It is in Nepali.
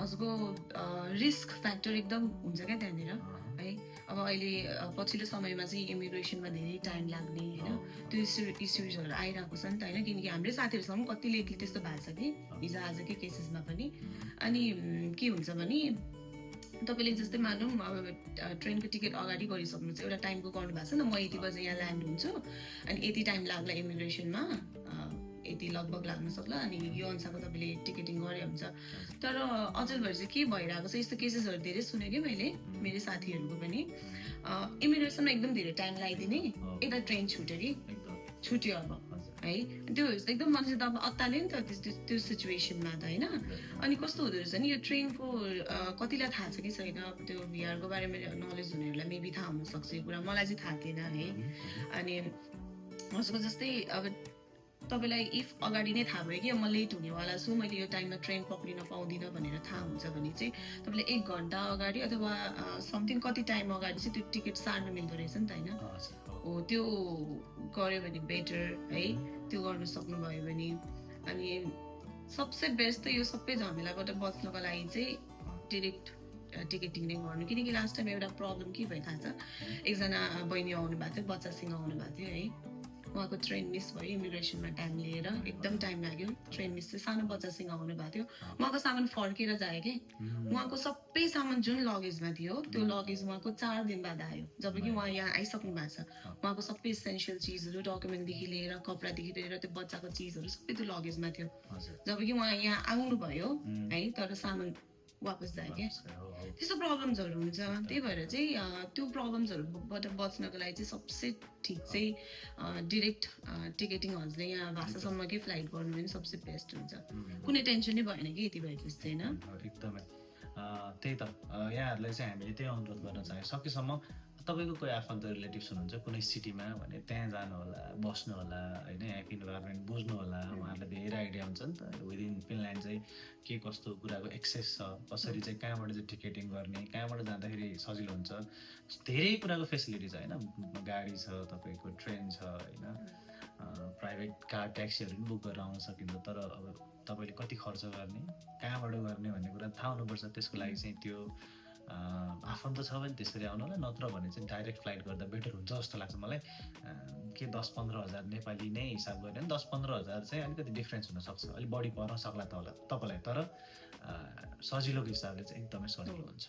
हजुरको रिस्क फ्याक्टर एकदम हुन्छ क्या त्यहाँनिर है। अब अहिले पछिल्लो समयमा चाहिँ इमिग्रेसनमा धेरै टाइम लाग्ने होइन त्यो इस्युजहरू आइरहेको छ नि त होइन, किनकि हाम्रै साथीहरूसँग कति लेटली त्यस्तो भएको छ कि हिजो आजकै केसेसमा पनि। अनि के हुन्छ भने तपाईँले जस्तै मानौँ अब ट्रेनको टिकट अगाडि गरिसक्नु छ, एउटा टाइमको गर्नु भएको छ नि, म यति बजे यहाँ ल्यान्ड हुन्छु अनि यति टाइम लाग्ला इमिग्रेसनमा, यति लगभग लाग्न सक्ला, अनि यो अनुसारको तपाईँले टिकटिङ गरे हुन्छ। तर अचेलभरि चाहिँ के भइरहेको छ, यस्तो केसेसहरू धेरै सुनेँ कि मैले मेरो साथीहरूको पनि। इमिग्रेसनमा एकदम धेरै टाइम लगाइदिने, यता ट्रेन छुट्यो कि छुट्यो अब है, त्यो एकदम मान्छे त अब अत्ताल्यो नि त त्यो सिचुएसनमा त होइन। अनि कस्तो हुँदो रहेछ नि यो ट्रेनको कतिलाई थाहा छ कि छैन, त्यो भिआरको बारेमा नलेज हुनेहरूलाई मेबी थाहा हुनसक्छ यो कुरा, मलाई चाहिँ थाहा थिएन है। अनि हजुरको जस्तै अब तपाईँलाई इफ अगाडि नै थाहा भयो कि म लेट हुनेवाला छु, मैले यो टाइममा ट्रेन पक्रिन पाउँदिनँ भनेर थाहा हुन्छ भने चाहिँ तपाईँले 1 घन्टा अगाडि अथवा समथिङ कति टाइम अगाडि चाहिँ त्यो टिकट सार्नु मिल्दो रहेछ नि त होइन। हो त्यो गऱ्यो भने बेटर है, त्यो गर्नु सक्नुभयो भने। अनि सबसे बेस्ट त यो सबै झमेलाबाट बच्नको लागि चाहिँ डिरेक्ट टिकटिङ नै गर्नु, किनकि लास्ट टाइम एउटा प्रब्लम के भयो थाहा छ, एकजना बहिनी आउनु भएको थियो, बच्चासँग आउनु भएको थियो है, उहाँको ट्रेन मिस भयो इमिग्रेसनमा टाइम लिएर, एकदम टाइम लाग्यो, ट्रेन मिस चाहिँ सानो बच्चासँग आउनु भएको थियो। उहाँको सामान फर्केर जायो कि, उहाँको सबै सामान जुन लगेजमा थियो त्यो लगेज उहाँको 4 दिन बाद आयो, जबकि उहाँ यहाँ आइसक्नु भएको छ। उहाँको सबै इसेन्सियल चिजहरू, डकुमेन्टदेखि लिएर कपडादेखि लिएर त्यो बच्चाको चिजहरू सबै त्यो लगेजमा थियो, जबकि उहाँ यहाँ आउनुभयो है, तर सामान वापस जायो क्या। त्यस्तो प्रब्लम्सहरू हुन्छ, त्यही भएर चाहिँ त्यो प्रब्लम्सहरूबाट बच्नको लागि चाहिँ सबसे ठिक चाहिँ डिरेक्ट टिकटिङ हजुरले यहाँ भाषासम्मकै फ्लाइट गर्नु भने सबसे बेस्ट हुन्छ, कुनै टेन्सनै भएन कि यति भएपछि चाहिँ होइन। एकदमै त्यही त यहाँहरूलाई चाहिँ हामीले त्यही अनुरोध गर्न चाहे सकेसम्म तपाईँको कोही आफन्त रिलेटिभ्स हुनुहुन्छ कुनै सिटीमा भने त्यहाँ जानु होला, बस्नु होला होइन, यहाँको इन्भाइरोमेन्ट बुझ्नु होला, उहाँहरूलाई धेरै आइडिया हुन्छ नि त विदिन फिनल्यान्ड चाहिँ के कस्तो कुराको एक्सेस छ, कसरी चाहिँ कहाँबाट चाहिँ टिकटिङ गर्ने, कहाँबाट जाँदाखेरि सजिलो हुन्छ, धेरै कुराको फेसिलिटी छ होइन, गाडी छ तपाईँको, ट्रेन छ होइन, प्राइभेट कार ट्याक्सीहरू पनि बुक गरेर आउन सकिन्छ। तर अब तपाईँले कति खर्च गर्ने, कहाँबाट गर्ने भन्ने कुरा थाहा हुनुपर्छ, त्यसको लागि चाहिँ त्यो आफन्त छ भने त्यसरी आउनु होला, नत्र भने चाहिँ डाइरेक्ट फ्लाइट गर्दा बेटर हुन्छ जस्तो लाग्छ मलाई। के 10-15 हजार नेपाली नै हिसाब गऱ्यो भने 10-15 हजार चाहिँ अलिकति डिफ्रेन्स हुनसक्छ, अलिक बढी पर्न सक्ला त होला तपाईँलाई, तर सजिलोको हिसाबले चाहिँ एकदमै सजिलो हुन्छ।